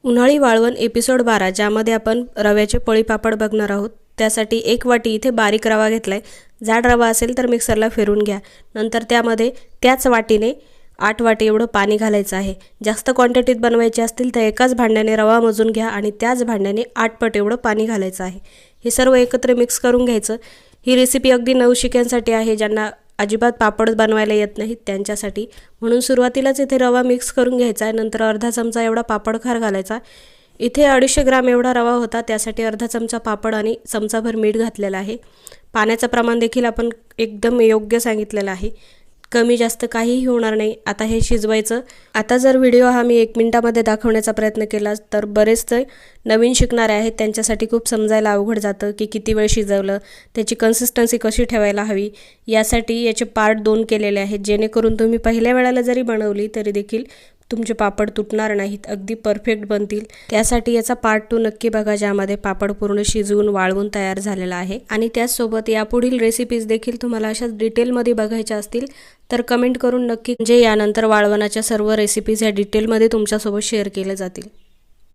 उन्हाळी वाळवण एपिसोड 12 ज्यामध्ये आपण रव्याचे पळीपापड बघणार आहोत। त्यासाठी 1 वाटी इथे बारीक रवा घेतलाय। जाड रवा असेल तर मिक्सरला फिरवून घ्या। नंतर त्यामध्ये त्याच वाटीने 8 वाटी एवढं पाणी घालायचं आहे। जास्त क्वांटिटीत बनवायचे असतील तर एकाच भांड्याने रवा मोजून घ्या आणि त्याच भांड्याने 8 पट एवढं पाणी घालायचं आहे। हे सर्व एकत्र मिक्स करून घ्यायचं। ही रेसिपी अगदी नवशिक्यांसाठी आहे, ज्यांना अजिबात पापड बनवायला येत नाहीत त्यांच्यासाठी। म्हणून सुरुवातीलाच इथे रवा मिक्स करून घ्यायचा आहे। नंतर अर्धा चमचा एवढा पापड खार घालायचा। इथे 250 ग्राम एवढा रवा होता, त्यासाठी अर्धा चमचा पापड आणि चमचाभर मीठ घातलेला आहे। पाण्याचं प्रमाण देखील आपण एकदम योग्य सांगितलेलं आहे, कमी जास्त काहीही होणार नाही। आता हे शिजवायचं। आता जर व्हिडिओ हा मी 1 मिनिटामध्ये दाखवण्याचा प्रयत्न केला तर बरेच नवीन शिकणारे आहेत त्यांच्यासाठी खूप समजायला अवघड जातं की किती वेळ शिजवलं, त्याची कन्सिस्टन्सी कशी ठेवायला हवी। यासाठी याचे पार्ट 2 केलेले आहेत, जेणेकरून तुम्ही पहिल्या वेळेला जरी बनवली तरी देखील तुमचे पापड तुटणार नाहीत, अगदी परफेक्ट बनतील। त्यासाठी याचा पार्ट 2 नक्की बघा, ज्यामध्ये पापड पूर्ण शिजवून वाळवून तयार झालेला आहे। आणि त्याचसोबत यापुढील रेसिपीज देखील तुम्हाला अशाच डिटेलमध्ये बघायच्या असतील तर कमेंट करून नक्की, म्हणजे यानंतर वाळवणाच्या सर्व रेसिपीज या डिटेलमध्ये तुमच्यासोबत शेअर केल्या जातील।